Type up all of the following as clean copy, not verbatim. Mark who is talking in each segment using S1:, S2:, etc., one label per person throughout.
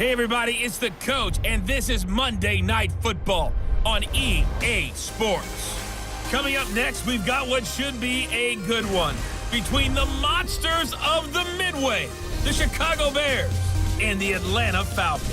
S1: Hey everybody, it's the coach, and this is Monday Night Football on EA Sports. Coming up next, we've got what should be a good one between the monsters of the Midway, the Chicago Bears, and the Atlanta Falcons.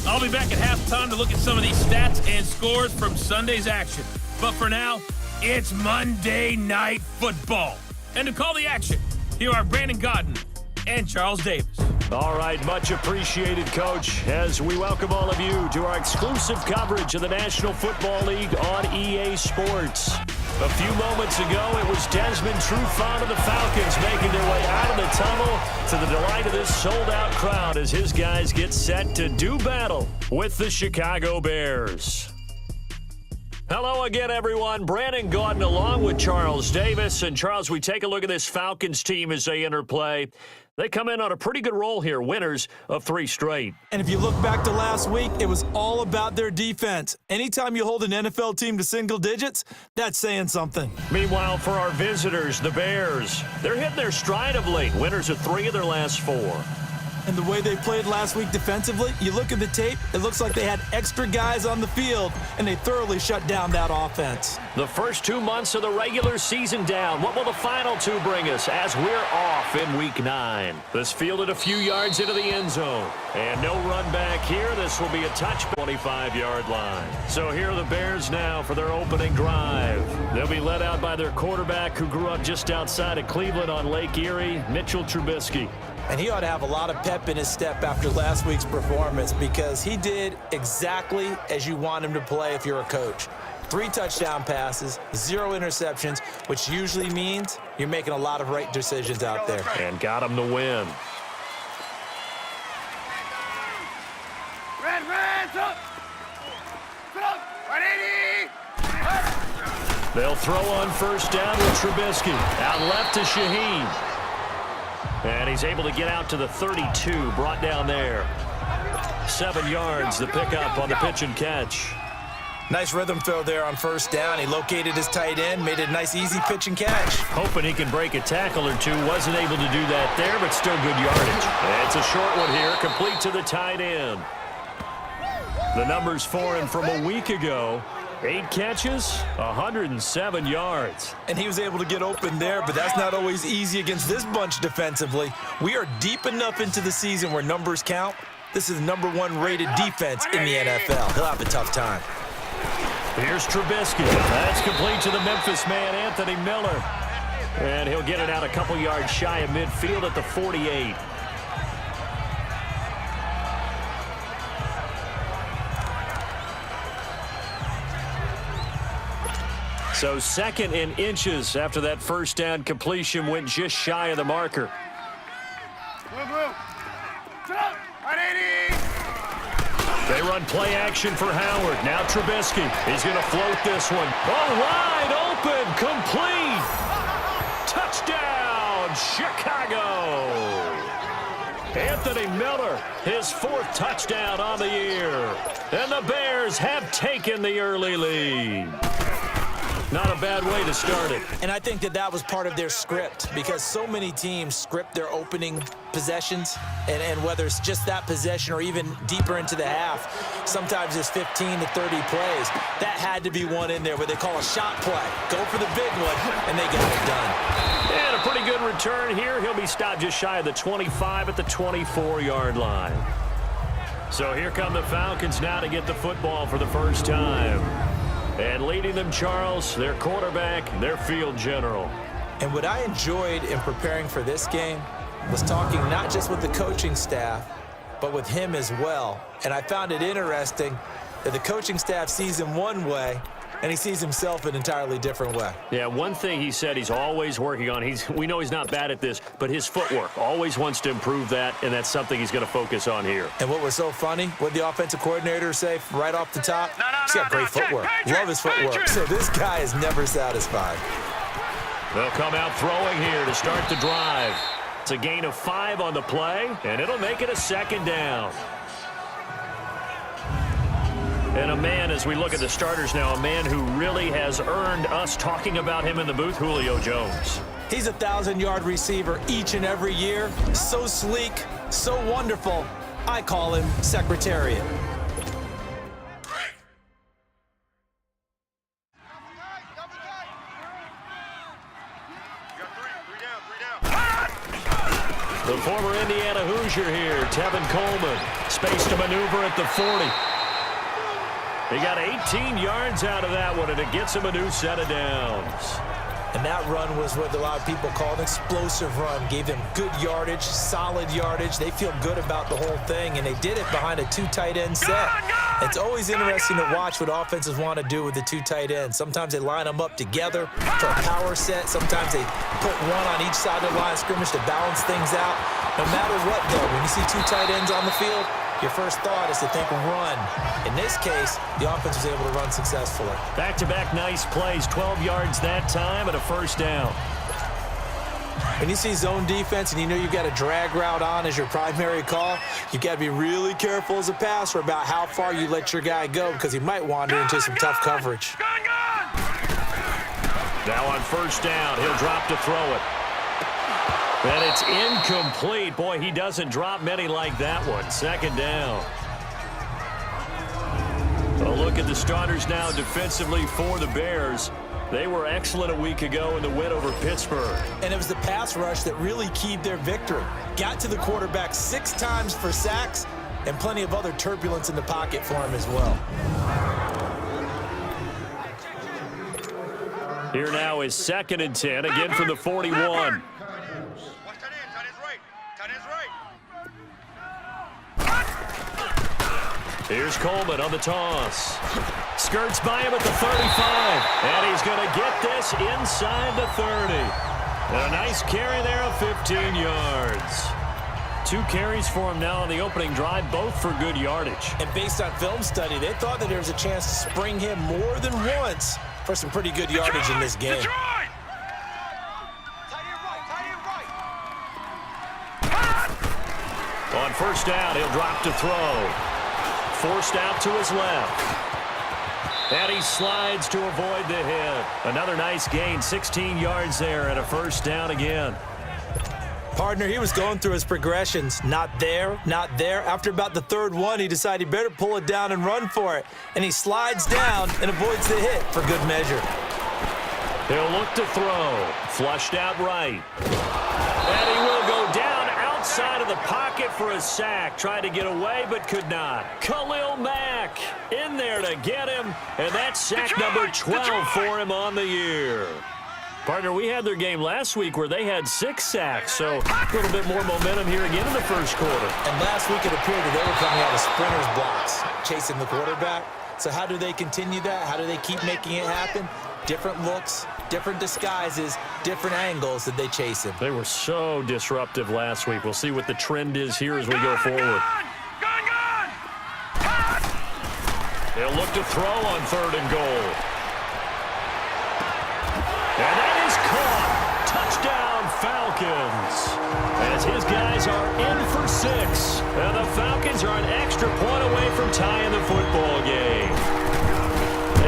S1: I'll be back at halftime to look at some of these stats and scores from Sunday's action. But for now, it's Monday Night Football. And to call the action, here are Brandon Gaudin and Charles Davis.
S2: All right, much appreciated, Coach, as we welcome all of you to our exclusive coverage of the National Football League on EA Sports. A few moments ago, it was Desmond Trufant of the Falcons making their way out of the tunnel to the delight of this sold-out crowd as his guys get set to do battle with the Chicago Bears. Hello again, everyone. Brandon Gaudin along with Charles Davis. And, Charles, we take a look at this Falcons team as they enter play. They come in on a pretty good roll here, winners of 3 straight.
S3: And if you look back to last week, it was all about their defense. Anytime you hold an NFL team to single digits, that's saying something.
S2: Meanwhile, for our visitors, the Bears, they're hitting their stride of late, winners of 3 of their last 4.
S3: And the way they played last week defensively, you look at the tape, it looks like they had extra guys on the field, and they thoroughly shut down that offense.
S2: The first 2 months of the regular season down. What will the final 2 bring us as we're off in Week 9? This fielded a few yards into the end zone. And no run back here. This will be a touch 25-yard line. So here are the Bears now for their opening drive. They'll be led out by their quarterback who grew up just outside of Cleveland on Lake Erie, Mitchell Trubisky.
S3: And he ought to have a lot of pep in his step after last week's performance because he did exactly as you want him to play if you're a coach. 3 touchdown passes, 0 interceptions, which usually means you're making a lot of right decisions out there.
S2: And got him the win. They'll throw on first down with Trubisky. Out left to Shaheen. And he's able to get out to the 32, brought down there. 7 yards, the pickup on the pitch and catch.
S3: Nice rhythm throw there on first down. He located his tight end, made it a nice, easy pitch and catch.
S2: Hoping he can break a tackle or 2. Wasn't able to do that there, but still good yardage. It's a short one here, complete to the tight end. The numbers for him from a week ago. 8 catches, 107 yards.
S3: And he was able to get open there, but that's not always easy against this bunch defensively. We are deep enough into the season where numbers count. This is the #1 rated defense in the NFL. He'll have a tough time.
S2: Here's Trubisky. That's complete to the Memphis man, Anthony Miller. And he'll get it out a couple yards shy of midfield at the 48. So 2nd in inches after that first down completion went just shy of the marker. They run play action for Howard. Now Trubisky. He's going to float this one. Oh, wide open. Complete. Touchdown, Chicago. Anthony Miller, his 4th touchdown on the year. And the Bears have taken the early lead. Not a bad way to start it.
S3: And I think that was part of their script because so many teams script their opening possessions, and whether it's just that possession or even deeper into the half, sometimes it's 15 to 30 plays. That had to be one in there where they call a shot play. Go for the big one, and they got it done.
S2: And a pretty good return here. He'll be stopped just shy of the 25 at the 24-yard line. So here come the Falcons now to get the football for the first time. And leading them, Charles, their quarterback, their field general.
S3: And what I enjoyed in preparing for this game was talking not just with the coaching staff, but with him as well. And I found it interesting that the coaching staff sees him one way, and he sees himself an entirely different way.
S2: Yeah, one thing he said he's always working on, we know he's not bad at this, but his footwork, always wants to improve that, and that's something he's going to focus on here.
S3: And what was so funny, what the offensive coordinator say right off the top? He's got great footwork. Love his footwork. So this guy is never satisfied.
S2: They'll come out throwing here to start the drive. It's a gain of 5 on the play, and it'll make it a 2nd down. And a man, as we look at the starters now, a man who really has earned us talking about him in the booth, Julio Jones.
S3: He's a 1,000-yard receiver each and every year. So sleek, so wonderful, I call him Secretariat.
S2: The former Indiana Hoosier here, Tevin Coleman, spaced to maneuver at the 40. He got 18 yards out of that one, and it gets him a new set of downs.
S3: And that run was what a lot of people call an explosive run. Gave them good yardage, solid yardage. They feel good about the whole thing, and they did it behind a 2 tight end set. It's always interesting to watch what offenses want to do with the 2 tight ends. Sometimes they line them up together for a power set. Sometimes they put one on each side of the line of scrimmage to balance things out. No matter what, though, when you see 2 tight ends on the field, your first thought is to think run. In this case, the offense was able to run successfully.
S2: Back-to-back nice plays, 12 yards that time and a first down.
S3: When you see zone defense and you know you've got a drag route on as your primary call, you've got to be really careful as a passer about how far you let your guy go because he might wander into some tough coverage.
S2: Now on first down, he'll drop to throw it. And it's incomplete. Boy, he doesn't drop many like that one. Second down. A look at the starters now defensively for the Bears. They were excellent a week ago in the win over Pittsburgh.
S3: And it was the pass rush that really keyed their victory. Got to the quarterback 6 times for sacks and plenty of other turbulence in the pocket for him as well.
S2: Here now is 2nd and 10, again from the 41. Here's Coleman on the toss. Skirts by him at the 35. And he's going to get this inside the 30. And a nice carry there of 15 yards. 2 carries for him now on the opening drive, both for good yardage.
S3: And based on film study, they thought that there was a chance to spring him more than once for some pretty good yardage in this game.
S2: On first down, he'll drop to throw. Forced out to his left. And he slides to avoid the hit. Another nice gain, 16 yards there and a first down again.
S3: Partner, he was going through his progressions. Not there, not there. After about the 3rd one, he decided he better pull it down and run for it. And he slides down and avoids the hit for good measure.
S2: He'll look to throw. Flushed out right. And he will go down outside of the pocket for a sack. Tried to get away, but could not. Khalil Mack in there to get him. And that's sack number 12 for him on the year. Partner, we had their game last week where they had 6 sacks, so a little bit more momentum here again in the first quarter.
S3: And last week it appeared that they were coming out of sprinters blocks, chasing the quarterback. So how do they continue that? How do they keep making it happen? Different looks, different disguises, different angles that they chase him.
S2: They were so disruptive last week. We'll see what the trend is here as we go forward. They'll look to throw on 3rd and goal. And that is caught. Touchdown, Falcons. As his guys are in for 6. And the Falcons are an extra point away from tying the football game.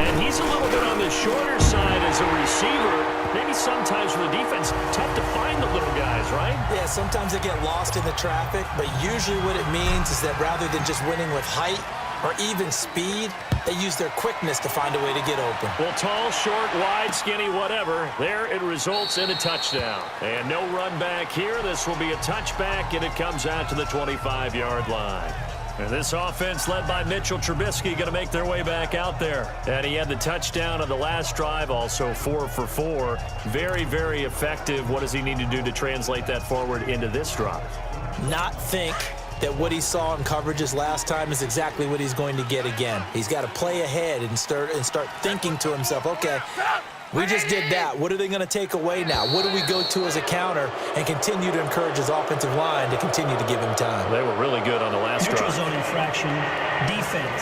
S2: And he's a little bit on the shorter side as a receiver. Maybe sometimes for the defense, tough to find the little guys, right?
S3: Yeah, sometimes they get lost in the traffic, but usually what it means is that rather than just winning with height or even speed, they use their quickness to find a way to get open.
S2: Well, tall, short, wide, skinny, whatever, there it results in a touchdown. And no run back here. This will be a touchback, and it comes out to the 25-yard line. And this offense led by Mitchell Trubisky going to make their way back out there. And he had the touchdown on the last drive, also 4 for 4. Very, very effective. What does he need to do to translate that forward into this drive?
S3: Not think that what he saw in coverages last time is exactly what he's going to get again. He's got to play ahead and start thinking to himself, okay, we just did that. What are they going to take away now? What do we go to as a counter and continue to encourage his offensive line to continue to give him time?
S2: They were really good on the last drive.
S4: Neutral zone infraction, defense.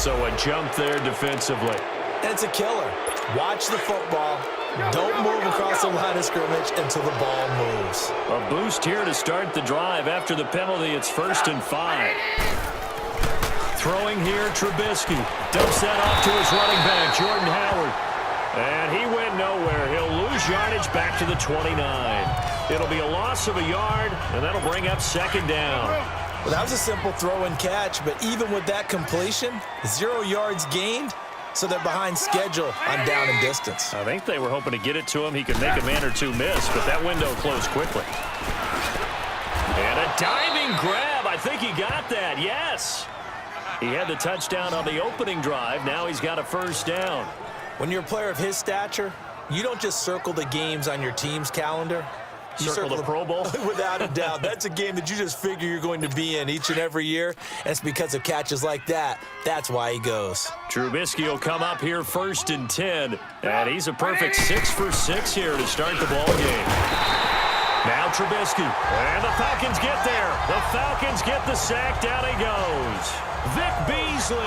S2: So a jump there defensively.
S3: And it's a killer. Watch the football. Don't move across the line of scrimmage until the ball moves.
S2: A boost here to start the drive. After the penalty, it's 1st and 5. Throwing here, Trubisky. Dumps that off to his running back, Jordan Howard. And he went nowhere. He'll lose gains yardage back to the 29. It'll be a loss of a yard, and that'll bring up second down.
S3: Well, that was a simple throw and catch, but even with that completion, 0 yards gained, so they're behind schedule on down and distance.
S2: I think they were hoping to get it to him. He could make a man or two miss, but that window closed quickly. And a diving grab. I think he got that, yes. He had the touchdown on the opening drive. Now he's got a first down.
S3: When you're a player of his stature, you don't just circle the games on your team's calendar. You
S2: circle the Pro Bowl?
S3: Without a doubt. That's a game that you just figure you're going to be in each and every year. And it's because of catches like that. That's why he goes.
S2: Trubisky will come up here 1st and 10. And he's a perfect 6 for 6 here to start the ball game. Now Trubisky. And the Falcons get there. The Falcons get the sack. Down he goes. Vic Beasley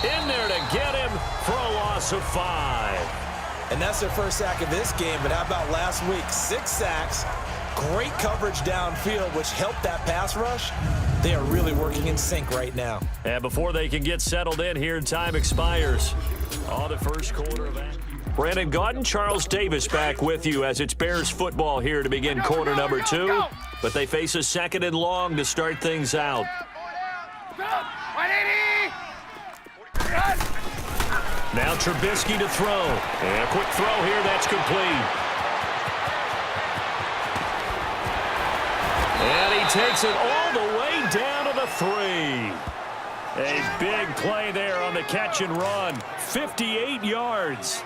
S2: in there to get him for a loss of 5.
S3: And that's their first sack of this game. But how about last week? 6 sacks, great coverage downfield, which helped that pass rush. They are really working in sync right now.
S2: And before they can get settled in here, time expires on the first quarter of that. Brandon Gaudin, Charles Davis back with you as it's Bears football here to begin quarter number 2. But they face a 2nd and long to start things out. Now Trubisky to throw. And a quick throw here, that's complete. And he takes it all the way down to the 3. A big play there on the catch and run. 58 yards.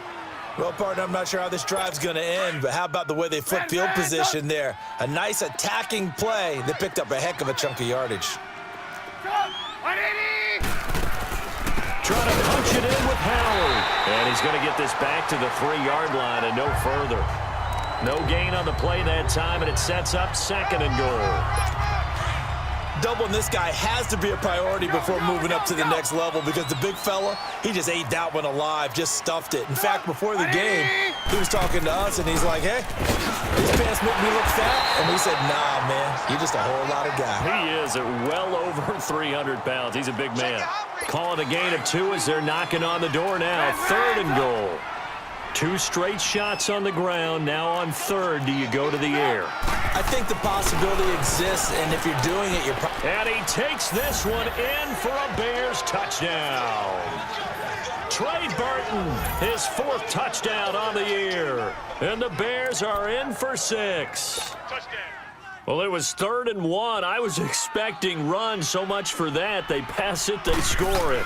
S3: Well, partner, I'm not sure how this drive's going to end, but how about the way they flip field position there? A nice attacking play that picked up a heck of a chunk of yardage.
S2: Trying to punch it in with Howard. And he's going to get this back to the 3-yard line and no further. No gain on the play that time, and it sets up 2nd and goal.
S3: Doubling this guy has to be a priority before moving up to the next level because the big fella, he just ate that one alive, just stuffed it. In fact, before the game, he was talking to us, and he's like, hey, these pants make me look fat. And we said, nah, man, you're just a whole lot of guy.
S2: He is at well over 300 pounds. He's a big man. Calling a gain of 2 as they're knocking on the door now. 3rd and goal. 2 straight shots on the ground. Now on 3rd, do you go to the air?
S3: I think the possibility exists, and if you're doing it, you're...
S2: And he takes this one in for a Bears touchdown. Trey Burton, his 4th touchdown on the year. And the Bears are in for 6. Well, it was 3rd and 1. I was expecting run. So much for that. They pass it, they score it.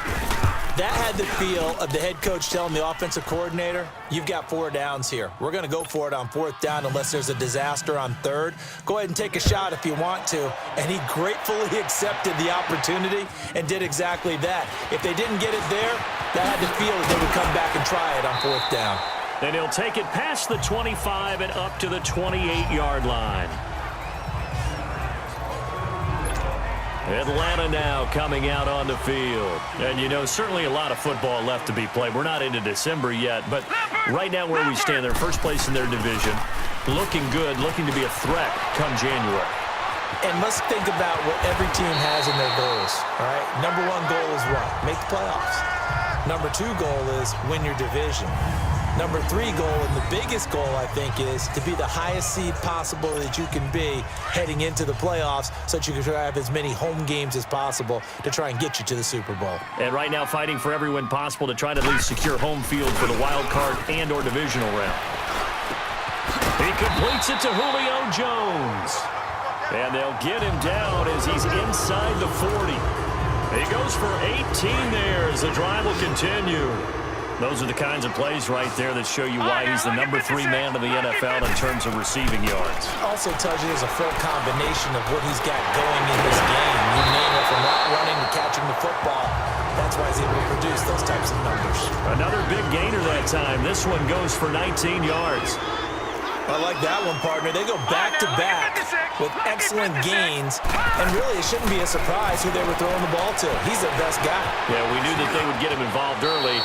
S3: That had the feel of the head coach telling the offensive coordinator, you've got 4 downs here. We're going to go for it on 4th down unless there's a disaster on 3rd. Go ahead and take a shot if you want to. And he gratefully accepted the opportunity and did exactly that. If they didn't get it there, that had the feel that they would come back and try it on 4th down.
S2: And he'll take it past the 25 and up to the 28-yard line. Atlanta now coming out on the field. And, you know, certainly a lot of football left to be played. We're not into December yet, but right now where we stand, they're first place in their division. Looking good, looking to be a threat come January.
S3: And let's think about what every team has in their goals, all right? Number 1 goal is what? Make the playoffs. Number 2 goal is win your division. Number 3 goal, and the biggest goal, I think, is to be the highest seed possible that you can be heading into the playoffs so that you can try to have as many home games as possible to try and get you to the Super Bowl.
S2: And right now fighting for every win possible to try to at least secure home field for the wild card and or divisional round. He completes it to Julio Jones. And they'll get him down as he's inside the 40. He goes for 18 there as the drive will continue. Those are the kinds of plays right there that show you why he's the number 3 man in the NFL in terms of receiving yards.
S3: Also tells you there's a full combination of what he's got going in this game. You name it, from running to catching the football. That's why he's able to produce those types of numbers.
S2: Another big gainer that time. This one goes for 19 yards.
S3: I like that one, partner. They go back-to-back with excellent gains, and really it shouldn't be a surprise who they were throwing the ball to. He's their best guy.
S2: Yeah, we knew that they would get him involved early.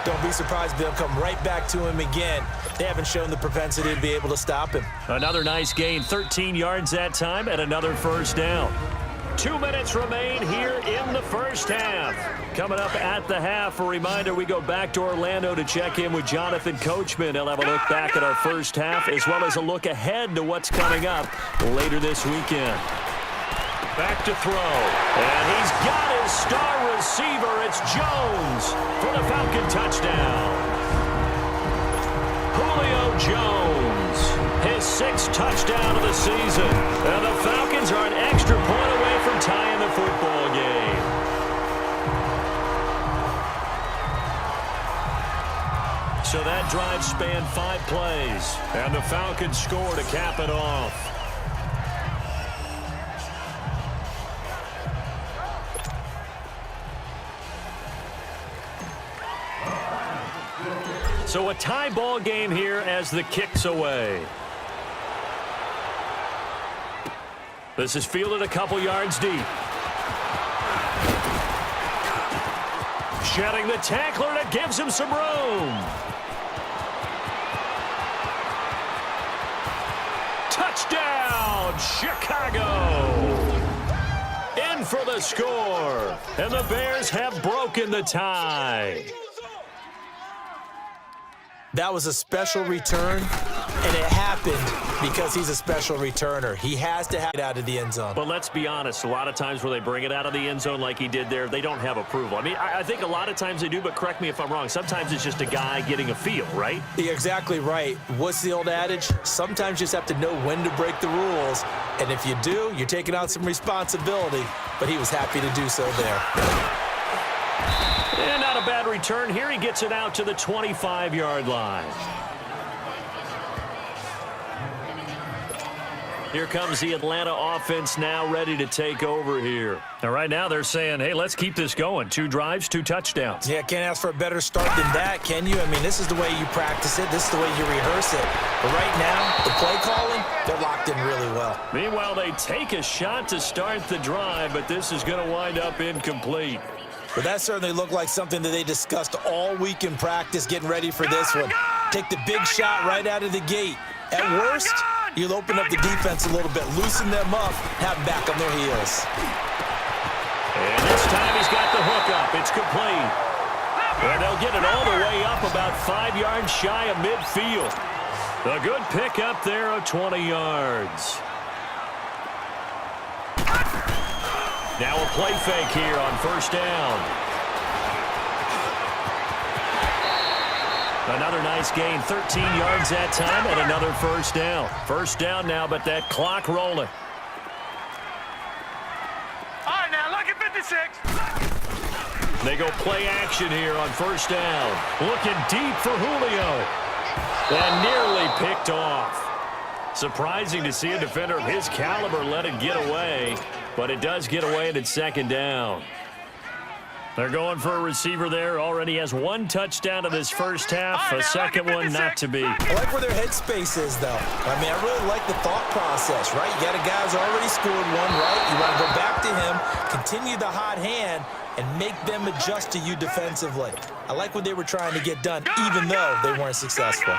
S3: Don't be surprised if they'll come right back to him again. They haven't shown the propensity to be able to stop him.
S2: Another nice gain, 13 yards that time, and another first down. 2 minutes remain here in the first half. Coming up at the half, a reminder, we go back to Orlando to check in with Jonathan Coachman. He'll have a look back at our first half as well as a look ahead to what's coming up later this weekend. Back to throw, and he's got his star receiver. It's Jones for the Falcon touchdown. Julio Jones, his 6th touchdown of the season. And the Falcons are an extra point away from tying the football game. So that drive spanned 5 plays, and the Falcons score to cap it off. So a tie ball game here as the kick's away. This is fielded a couple yards deep. Shedding the tackler, and it gives him some room. Touchdown, Chicago! In for the score. And the Bears have broken the tie.
S3: That was a special return, and it happened because he's a special returner. He has to have it out of the end zone.
S2: But let's be honest, a lot of times where they bring it out of the end zone like he did there, they don't have approval. I mean, I think a lot of times they do, but correct me if I'm wrong. Sometimes it's just a guy getting a feel, right?
S3: You're exactly right. What's the old adage? Sometimes you just have to know when to break the rules, and if you do, you're taking on some responsibility. But he was happy to do so there.
S2: And not a bad return here. He gets it out to the 25-yard line. Here comes the Atlanta offense now ready to take over here. Now, right now they're saying, hey, let's keep this going. 2 drives, 2 touchdowns.
S3: Yeah, can't ask for a better start than that, can you? I mean, this is the way you practice it. This is the way you rehearse it. But right now, the play calling, they're locked in really well.
S2: Meanwhile, they take a shot to start the drive, but this is going to wind up incomplete.
S3: But that certainly looked like something that they discussed all week in practice, getting ready for this one. Take the big shot right out of the gate. At worst, you'll open up the defense a little bit, loosen them up, have them back on their heels.
S2: And this time he's got the hook up. It's complete. And they'll get it all the way up about 5 yards shy of midfield. A good pickup there of 20 yards. Now a play fake here on first down. Another nice gain, 13 yards that time, and another first down. First down now, but that clock rolling.
S5: All right, now look at 56.
S2: They go play action here on first down. Looking deep for Julio. And nearly picked off. Surprising to see a defender of his caliber let it get away, but it does get away and it's second down. They're going for a receiver there. Already has 1 touchdown of this first half, a second one not to be.
S3: I like where their headspace is, though. I mean, I really like the thought process, right? You got a guy who's already scored 1, right? You want to go back to him, continue the hot hand, and make them adjust to you defensively. I like what they were trying to get done, even though they weren't successful.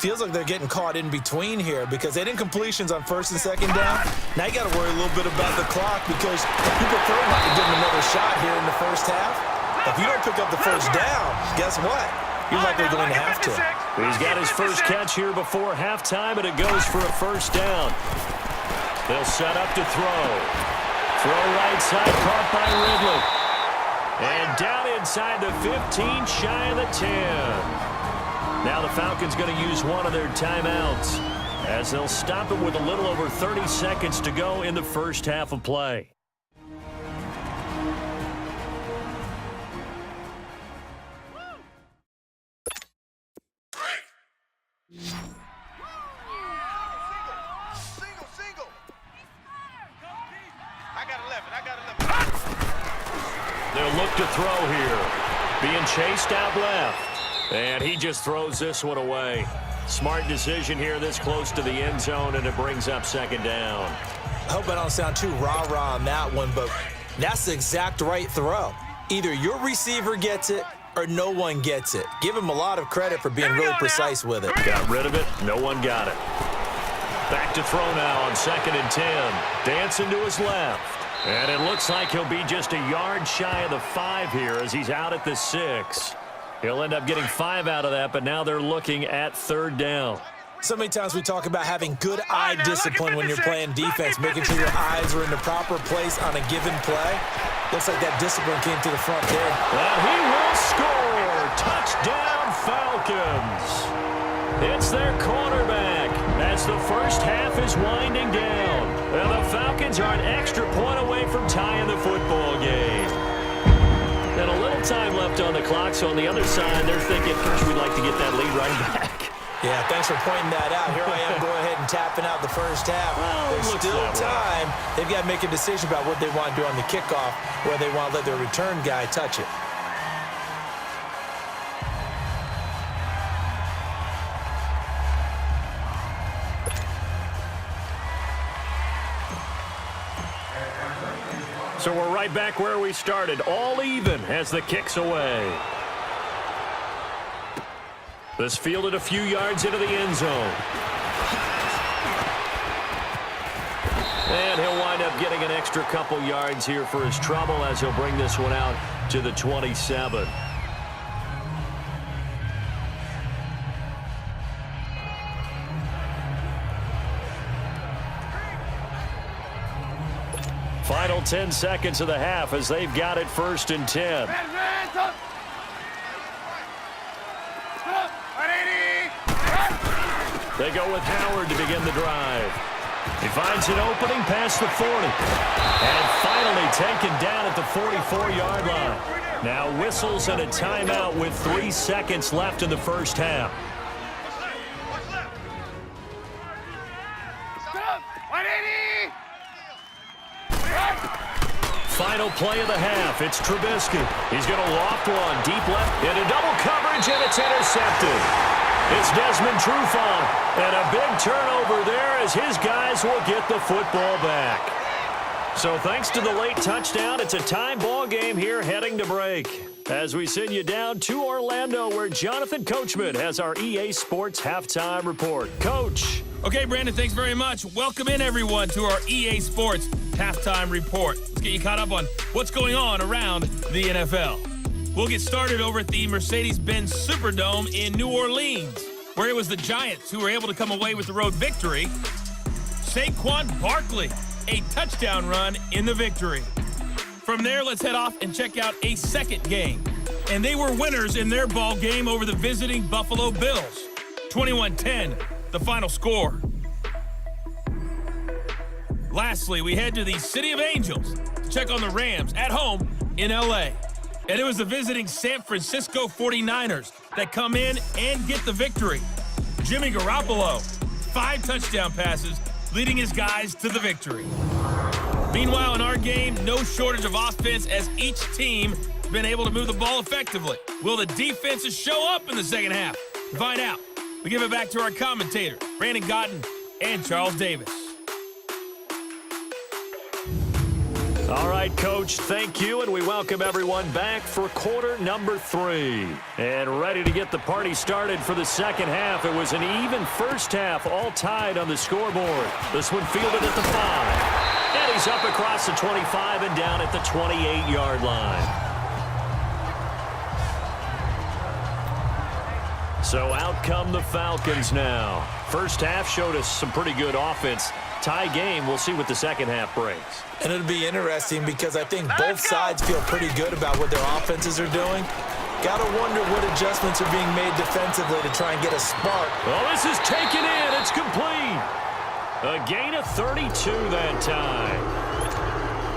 S3: Feels like they're getting caught in between here because they didn't completions on first and second down. Now you got to worry a little bit about the clock because you prefer not to give them another shot here in the first half. If you don't pick up the first down, guess what? You're likely going to have to.
S2: He's got his first catch here before halftime, and it goes for a first down. They'll set up to throw. Throw right side, caught by Ridley. And down inside the 15, shy of the 10. Now the Falcons going to use one of their timeouts as they'll stop it with a little over 30 seconds to go in the first half of play.
S5: Single. I got 11.
S2: They'll look to throw here. Being chased out left. And he just throws this one away. Smart decision here this close to the end zone, and it brings up second down.
S3: I hope I don't sound too rah-rah on that one, but that's the exact right throw. Either your receiver gets it or no one gets it. Give him a lot of credit for being really precise with it.
S2: Got rid of it. No one got it. Back to throw now on 2nd and 10. Dancing to his left. And it looks like he'll be just a yard shy of the 5 here as he's out at the 6. He'll end up getting 5 out of that, but now they're looking at 3rd down.
S3: So many times we talk about having good eye discipline when you're playing defense, making sure your eyes are in the proper place on a given play. Looks like that discipline came to the front there.
S2: And he will score. Touchdown, Falcons. It's their quarterback as the first half is winding down. And the Falcons are an extra point away from tying the football game. And a little time left on the clock, so on the other side, they're thinking, first we'd like to get that lead right back.
S3: Yeah, thanks for pointing that out. Here I am going ahead and tapping out the first half.
S2: Well,
S3: there's still time. They've got to make a decision about what they want to do on the kickoff, whether they want to let their return guy touch it.
S2: So we're right back where we started, all even as the kick's away. This fielded a few yards into the end zone. And he'll wind up getting an extra couple yards here for his trouble as he'll bring this one out to the 27. Final 10 seconds of the half as they've got it 1st and 10. They go with Howard to begin the drive. He finds an opening past the 40. And finally taken down at the 44-yard line. Now whistles and a timeout with 3 seconds left in the first half. Final play of the half. It's Trubisky. He's going to loft one deep left into double coverage, and it's intercepted. It's Desmond Trufant, and a big turnover there as his guys will get the football back. So thanks to the late touchdown, it's a tie ball game here heading to break. As we send you down to Orlando, where Jonathan Coachman has our EA Sports Halftime Report. Coach.
S1: Okay, Brandon, thanks very much. Welcome in, everyone, to our EA Sports Halftime Report. Let's get you caught up on what's going on around the NFL. We'll get started over at the Mercedes-Benz Superdome in New Orleans, where it was the Giants who were able to come away with the road victory. Saquon Barkley, a touchdown run in the victory. From there, let's head off and check out a second game. And they were winners in their ball game over the visiting Buffalo Bills. 21-10, the final score. Lastly, we head to the City of Angels to check on the Rams at home in L.A. And it was the visiting San Francisco 49ers that come in and get the victory. Jimmy Garoppolo, 5 touchdown passes, leading his guys to the victory. Meanwhile, in our game, no shortage of offense as each team has been able to move the ball effectively. Will the defenses show up in the second half? To find out, we give it back to our commentators, Brandon Gotten and Charles Davis.
S2: All right, Coach, thank you, and we welcome everyone back for quarter number 3. And ready to get the party started for the second half. It was an even first half, all tied on the scoreboard. This one fielded at the 5. And he's up across the 25 and down at the 28-yard line. So out come the Falcons now. First half showed us some pretty good offense. Tie game, we'll see what the second half brings.
S3: And it'll be interesting because I think both sides feel pretty good about what their offenses are doing. Got to wonder what adjustments are being made defensively to try and get a spark.
S2: Well, this is taken in. It's complete. A gain of 32 that time.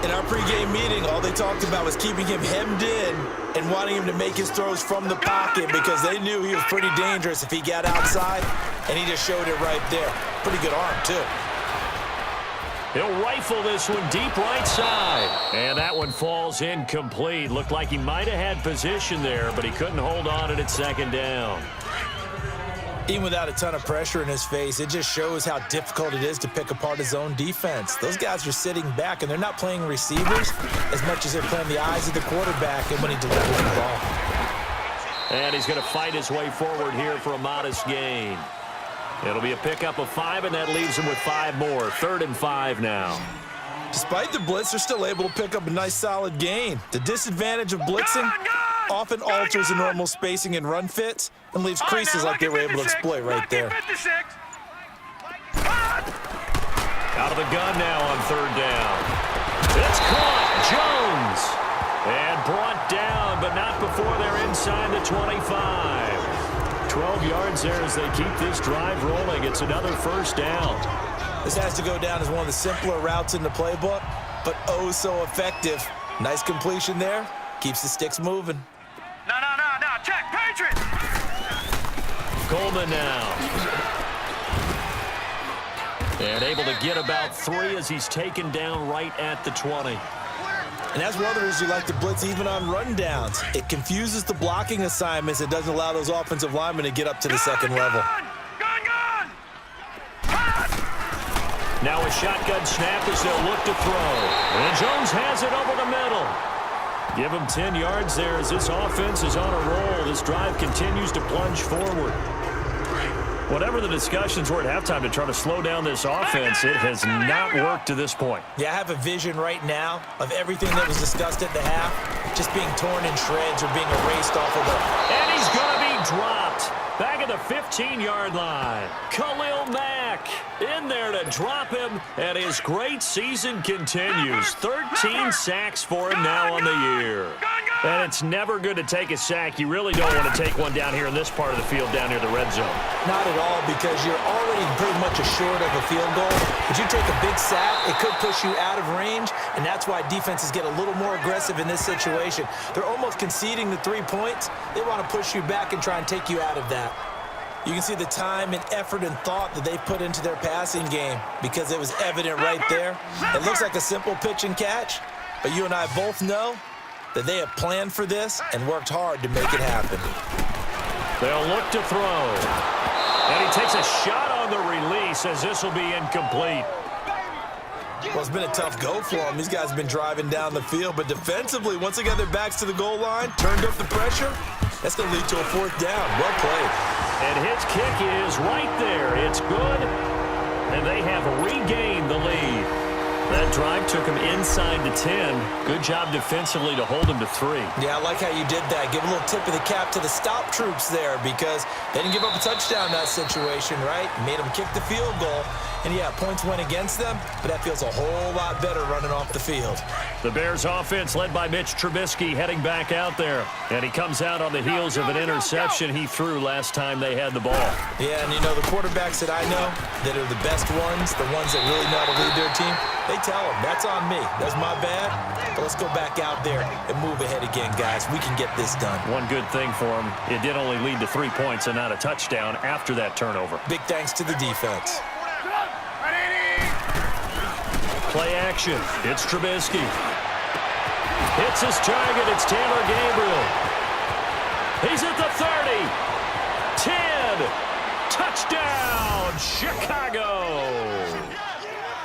S3: In our pregame meeting, all they talked about was keeping him hemmed in and wanting him to make his throws from the pocket because they knew he was pretty dangerous if he got outside, and he just showed it right there. Pretty good arm, too.
S2: He'll rifle this one deep right side. And that one falls incomplete. Looked like he might have had position there, but he couldn't hold on at second down.
S3: Even without a ton of pressure in his face, it just shows how difficult it is to pick apart his own defense. Those guys are sitting back, and they're not playing receivers as much as they're playing the eyes of the quarterback and when he delivers the ball.
S2: And he's going to fight his way forward here for a modest gain. It'll be a pickup of 5, and that leaves him with 5 more. 3rd and 5 now.
S3: Despite the blitz, they're still able to pick up a nice solid gain. The disadvantage of blitzing often alters the normal spacing and run fits and leaves creases like they were able to exploit right there.
S2: Out of the gun now on third down. It's caught. Jones. And brought down, but not before they're inside the 25. 12 yards there as they keep this drive rolling. It's another first down.
S3: This has to go down as one of the simpler routes in the playbook, but oh so effective. Nice completion there. Keeps the sticks moving.
S5: No. Check, Patriots.
S2: Coleman now. And able to get about 3 as he's taken down right at the 20.
S3: And that's one of the reasons you like to blitz even on rundowns. It confuses the blocking assignments. It doesn't allow those offensive linemen to get up to the second level.
S5: Gun.
S2: Now a shotgun snap as they'll look to throw. And Jones has it over the middle. Give him 10 yards there as this offense is on a roll. This drive continues to plunge forward. Whatever the discussions were at halftime to try to slow down this offense, it has not worked to this point.
S3: Yeah, I have a vision right now of everything that was discussed at the half just being torn in shreds or being erased off of the...
S2: And he's going to be dropped back at the 15-yard line. Khalil Mack in there to drop him, and his great season continues. 13 sacks for him now on the year. And it's never good to take a sack. You really don't want to take one down here in this part of the field, down near the red zone.
S3: Not at all, because you're already pretty much assured of a field goal. But you take a big sack, it could push you out of range, and that's why defenses get a little more aggressive in this situation. They're almost conceding the 3 points. They want to push you back and try and take you out of that. You can see the time and effort and thought that they put into their passing game because it was evident right there. It looks like a simple pitch and catch, but you and I both know that they have planned for this and worked hard to make it happen.
S2: They'll look to throw. And he takes a shot on the release as this will be incomplete.
S3: Well, it's been a tough go for them. These guys have been driving down the field, but defensively, once they got their backs to the goal line, turned up the pressure, that's going to lead to a 4th down. Well played.
S2: And his kick is right there. It's good, and they have regained the lead. That drive took him inside the 10. Good job defensively to hold him to 3.
S3: Yeah, I like how you did that. Give a little tip of the cap to the stop troops there because they didn't give up a touchdown in that situation, right? Made them kick the field goal. And, yeah, points went against them, but that feels a whole lot better running off the field.
S2: The Bears offense led by Mitch Trubisky heading back out there. And he comes out on the heels of an interception he threw last time they had the ball.
S3: Yeah, and, you know, the quarterbacks that I know that are the best ones, the ones that really know how to lead their team, they tell them, that's on me. That's my bad. But let's go back out there and move ahead again, guys. We can get this done.
S2: One good thing for him, it did only lead to 3 points and not a touchdown after that turnover.
S3: Big thanks to the defense.
S2: Play action. It's Trubisky. Hits his target. It's Taylor Gabriel. He's at the 30. 10. Touchdown, Chicago.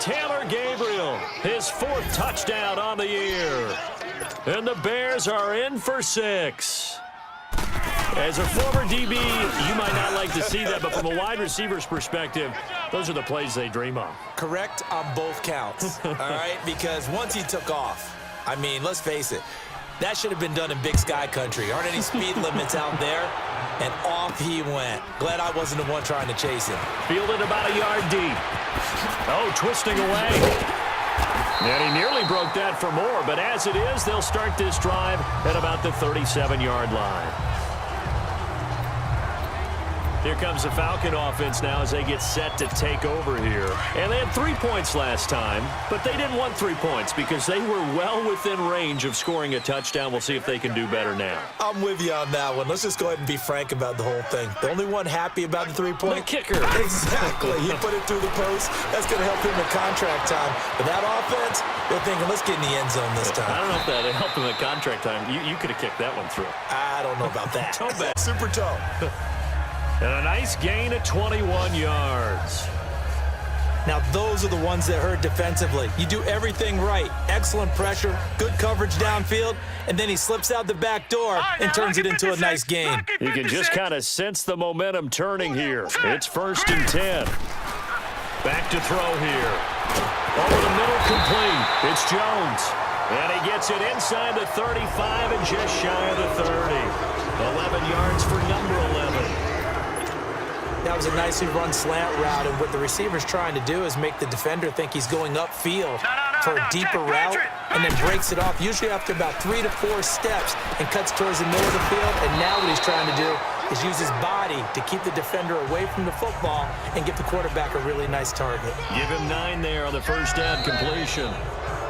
S2: Taylor Gabriel, his 4th touchdown on the year. And the Bears are in for 6. As a former DB, you might not like to see that, but from a wide receiver's perspective, those are the plays they dream of.
S3: Correct on both counts, all right? Because once he took off, I mean, let's face it, that should have been done in Big Sky country. Aren't any speed limits out there? And off he went. Glad I wasn't the one trying to chase him.
S2: Fielded about a yard deep. Oh, twisting away. And he nearly broke that for more, but as it is, they'll start this drive at about the 37-yard line. Here comes the Falcon offense now as they get set to take over here. And they had 3 points last time, but they didn't want 3 points because they were well within range of scoring a touchdown. We'll see if they can do better now.
S3: I'm with you on that one. Let's just go ahead and be frank about the whole thing. The only one happy about the 3-point?
S2: The kicker.
S3: Exactly. He put it through the post. That's going to help him in contract time. But that offense, they're thinking, let's get in the end zone this time.
S2: I don't know if that helped him at contract time. You could have kicked that one through.
S3: I don't know about that.
S2: Toe bad.
S3: Super toe.
S2: And a nice gain of 21 yards.
S3: Now, those are the ones that hurt defensively. You do everything right. Excellent pressure, good coverage downfield, and then he slips out the back door and turns it into a nice gain.
S2: You can just kind of sense the momentum turning here. It's 1st and 10. Back to throw here. Over the middle, complete. It's Jones. And he gets it inside the 35 and just shy of the 30. 11 yards for number 11.
S3: That was a nicely run slant route, and what the receiver's trying to do is make the defender think he's going upfield for a deeper route, and then breaks it off, usually after about 3 to 4 steps, and cuts towards the middle of the field. And now what he's trying to do is use his body to keep the defender away from the football and get the quarterback a really nice target.
S2: Give him 9 there on the first down completion.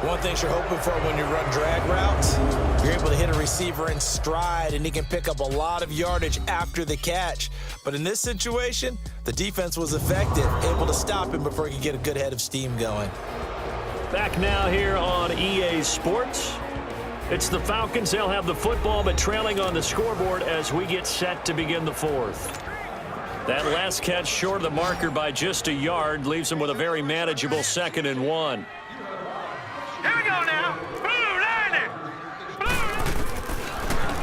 S3: One thing you're hoping for when you run drag routes, you're able to hit a receiver in stride, and he can pick up a lot of yardage after the catch. But in this situation, the defense was effective, able to stop him before he could get a good head of steam going.
S2: Back now here on EA Sports. It's the Falcons. They'll have the football, but trailing on the scoreboard as we get set to begin the fourth. That last catch short of the marker by just a yard leaves them with a very manageable 2nd and 1.
S5: Here we go now. Blue liner.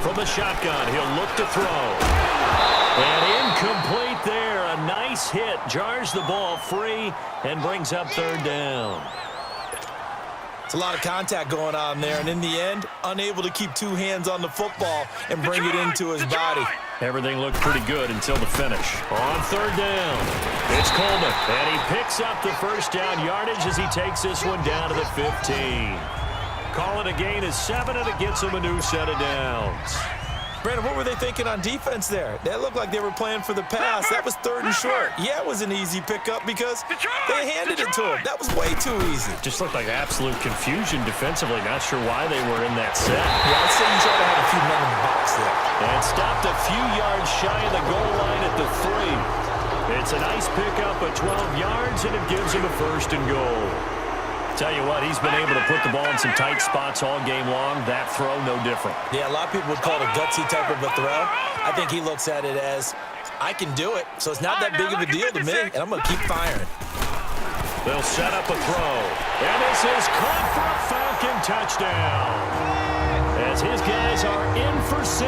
S2: From the shotgun, he'll look to throw. And incomplete there. A nice hit. Jars the ball free and brings up 3rd down.
S3: It's a lot of contact going on there, and in the end, unable to keep 2 hands on the football and bring it into his body.
S2: Everything looked pretty good until the finish. On 3rd down, it's Coleman, and he picks up the first down yardage as he takes this one down to the 15. Call it a gain of 7, and it gets him a new set of downs.
S3: Brandon, what were they thinking on defense there? That looked like they were playing for the pass. That was 3rd and short. Yeah, it was an easy pickup because they handed it to him. That was way too easy.
S2: Just looked like absolute confusion defensively. Not sure why they were in that set.
S3: Yeah, I'd say you try to have a few men in the box there.
S2: And stopped a few yards shy of the goal line at the 3. It's a nice pickup of 12 yards, and it gives him a 1st and goal. Tell you what, he's been able to put the ball in some tight spots all game long. That throw, no different.
S3: Yeah, a lot of people would call it a gutsy type of a throw. I think he looks at it as, I can do it, so it's not that big of a deal to me, and I'm going to keep firing.
S2: They'll set up a throw. And this is caught for a Falcon touchdown. As his guys are in for 6,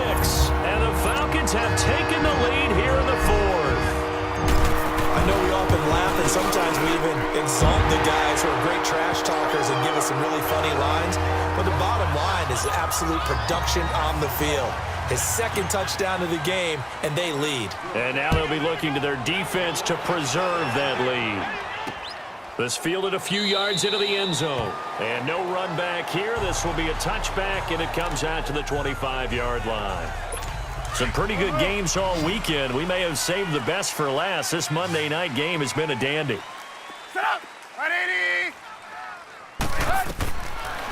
S2: and the Falcons have taken the lead here in the 4th.
S3: I know we often laugh, and sometimes we even exalt the guys who are great trash talkers and give us some really funny lines. But the bottom line is absolute production on the field. His 2nd touchdown of the game, and they lead.
S2: And now they'll be looking to their defense to preserve that lead. This fielded a few yards into the end zone. And no run back here. This will be a touchback, and it comes out to the 25-yard line. Some pretty good games all weekend. We may have saved the best for last. This Monday night game has been a dandy.
S5: Set up. 180.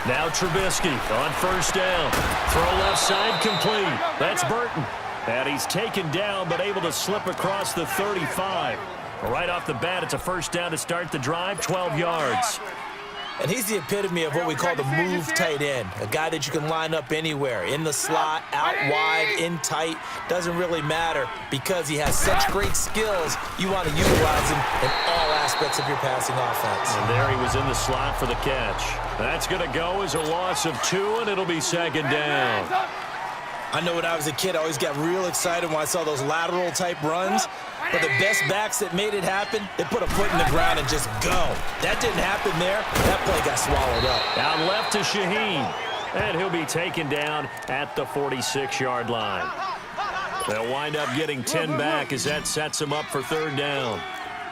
S2: Now Trubisky on 1st down. Throw left side complete. That's Burton. And he's taken down but able to slip across the 35. Right off the bat, it's a 1st down to start the drive, 12 yards.
S3: And he's the epitome of what we call the move tight end, a guy that you can line up anywhere, in the slot, out wide, in tight, doesn't really matter because he has such great skills. You want to utilize him in all aspects of your passing offense.
S2: And there he was in the slot for the catch. That's going to go as a loss of 2, and it'll be 2nd down.
S3: I know when I was a kid, I always got real excited when I saw those lateral type runs. But the best backs that made it happen, they put a foot in the ground and just go. That didn't happen there. That play got swallowed up.
S2: Down left to Shaheen. And he'll be taken down at the 46-yard line. They'll wind up getting 10 back as that sets them up for 3rd down.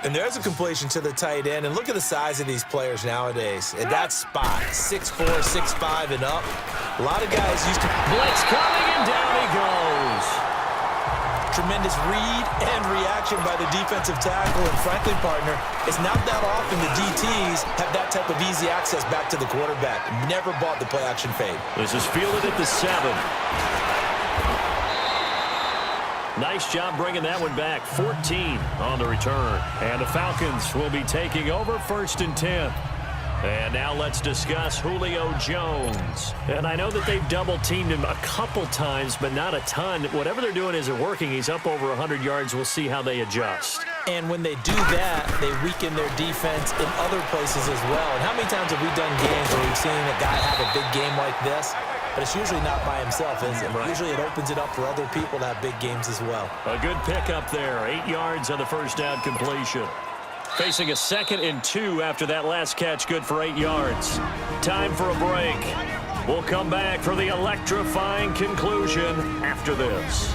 S3: And there's a completion to the tight end. And look at the size of these players nowadays. At that spot, 6'4", 6'5", and up. A lot of guys used to...
S2: Blitz coming, and down he goes.
S3: Tremendous read and reaction by the defensive tackle. And frankly, partner, it's not that often the DTs have that type of easy access back to the quarterback. Never bought the play-action fade.
S2: This is fielded at the 7. Nice job bringing that one back. 14 on the return. And the Falcons will be taking over 1st and 10. And now let's discuss Julio Jones. And I know that they've double-teamed him a couple times, but not a ton. Whatever they're doing isn't working. He's up over 100 yards. We'll see how they adjust.
S3: And when they do that, they weaken their defense in other places as well. And how many times have we done games where we've seen a guy have a big game like this? But it's usually not by himself, is it? Right. Usually it opens it up for other people to have big games as well.
S2: A good pickup there. 8 yards on the 1st down completion. Facing a 2nd and 2 after that last catch, good for 8 yards. Time for a break. We'll come back for the electrifying conclusion after this.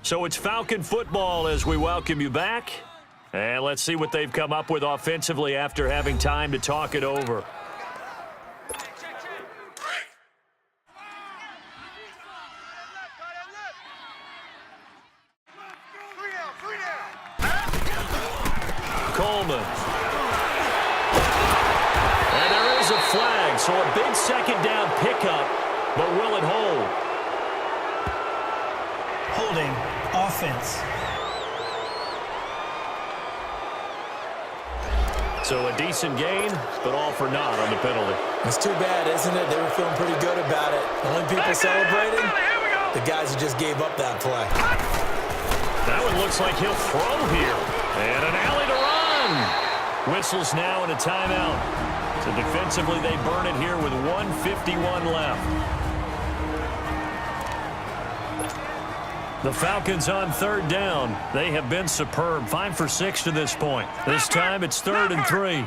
S2: So it's Falcon football as we welcome you back. And let's see what they've come up with offensively after having time to talk it over. Coleman. And there is a flag, so a big 2nd down pickup, but will it hold?
S4: Holding. Offense.
S2: So a decent gain, but all for naught on the penalty.
S3: It's too bad, isn't it? They were feeling pretty good about it. The only people celebrating, the guys who just gave up that play.
S2: That one looks like he'll throw here. And an alley to run. Whistles now and a timeout. So defensively, they burn it here with 1:51 left. The Falcons on 3rd down. They have been superb. 5 for 6 to this point. This time it's 3rd and 3.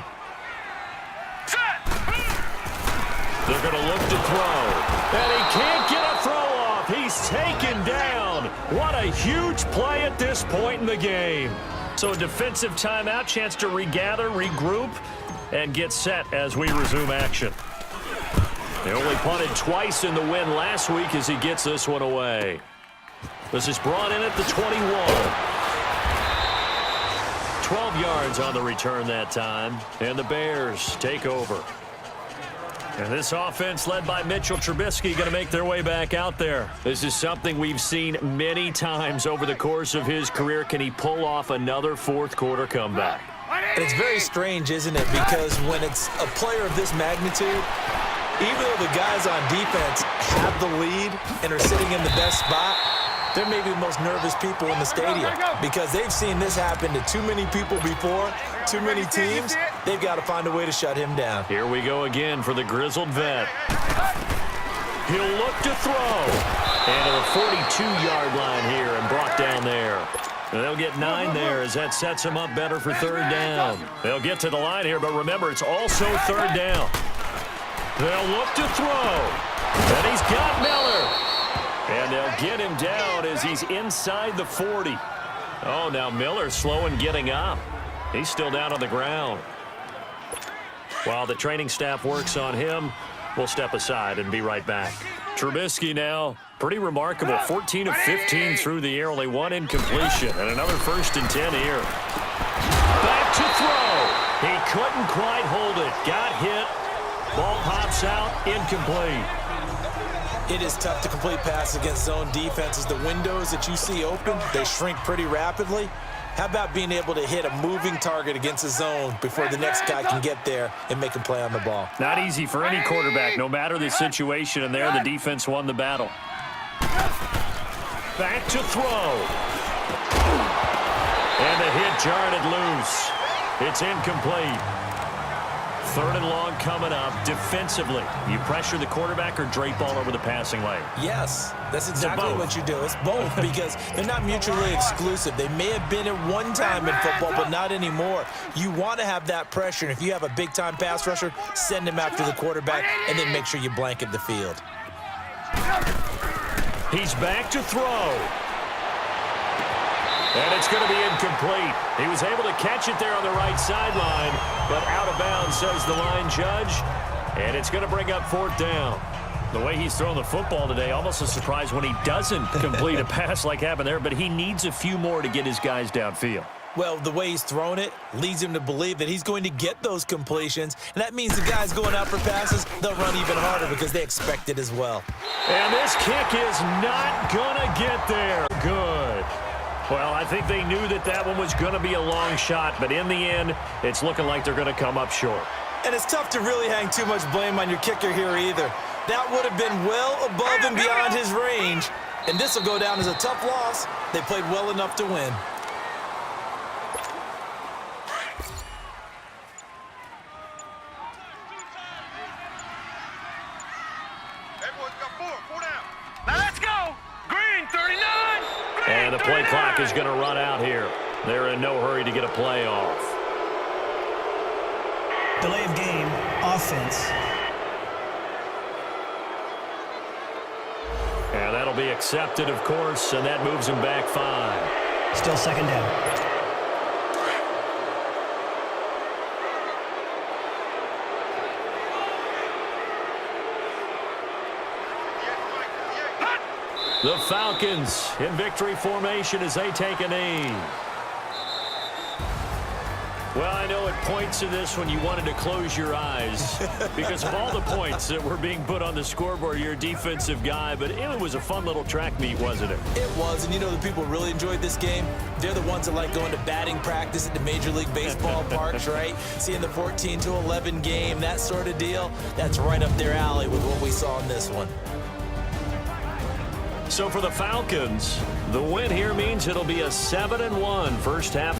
S2: They're going to look to throw. And he can't get a throw off. He's taken down. What a huge play at this point in the game. So a defensive timeout, chance to regather, regroup, and get set as we resume action. They only punted twice in the win last week as he gets this one away. This is brought in at the 21. 12 yards on the return that time, and the Bears take over. And this offense led by Mitchell Trubisky going to make their way back out there. This is something we've seen many times over the course of his career. Can he pull off another 4th quarter comeback?
S3: It's very strange, isn't it? Because when it's a player of this magnitude, even though the guys on defense have the lead and are sitting in the best spot, they're maybe the most nervous people in the stadium because they've seen this happen to too many people before, too many teams. They've got to find a way to shut him down.
S2: Here we go again for the grizzled vet. He'll look to throw. And to the 42-yard line here and brought down there. And they'll get 9 there as that sets them up better for 3rd down. They'll get to the line here, but remember, it's also 3rd down. They'll look to throw. And he's got Miller. And they'll get him down as he's inside the 40. Oh, now Miller's slow in getting up. He's still down on the ground. While the training staff works on him, we'll step aside and be right back. Trubisky now, pretty remarkable. 14 of 15 through the air, only 1 incompletion. And another 1st and 10 here. Back to throw. He couldn't quite hold it. Got hit. Ball pops out, incomplete.
S3: It is tough to complete passes against zone defenses. The windows that you see open, they shrink pretty rapidly. How about being able to hit a moving target against a zone before the next guy can get there and make a play on the ball?
S2: Not easy for any quarterback, no matter the situation, and there the defense won the battle. Back to throw. And the hit jarred it loose. It's incomplete. 3rd and long coming up. Defensively, you pressure the quarterback or drape all over the passing lane?
S3: Yes, that's exactly what you do. It's both because they're not mutually exclusive. They may have been at one time in football, but not anymore. You want to have that pressure, and if you have a big-time pass rusher, send him after the quarterback, and then make sure you blanket the field.
S2: He's back to throw. And it's going to be incomplete. He was able to catch it there on the right sideline, but out of bounds, says the line judge. And it's going to bring up 4th down. The way he's thrown the football today, almost a surprise when he doesn't complete a pass like happened there, but he needs a few more to get his guys downfield.
S3: Well, the way he's thrown it leads him to believe that he's going to get those completions, and that means the guys going out for passes, they'll run even harder because they expect it as well.
S2: And this kick is not going to get there. Good. Well, I think they knew that that one was going to be a long shot, but in the end, it's looking like they're going to come up short.
S3: And it's tough to really hang too much blame on your kicker here either. That would have been well above and beyond his range, and this will go down as a tough loss. They played well enough to win.
S5: Everyone's got 4 down. Now let's go.
S2: And the play clock is going to run out here. They're in no hurry to get a play off.
S4: Delay of game, offense.
S2: And that'll be accepted, of course, and that moves him back 5.
S4: Still second down.
S2: The Falcons in victory formation as they take a knee. Well, I know at points in this when you wanted to close your eyes because of all the points that were being put on the scoreboard. You're a defensive guy, but it was a fun little track meet, wasn't it?
S3: It was, and you know the people really enjoyed this game. They're the ones that like going to batting practice at the Major League Baseball parks, right? Seeing the 14-11 game, that sort of deal. That's right up their alley with what we saw in this one.
S2: So for the Falcons, the win here means it'll be a 7-1 first half.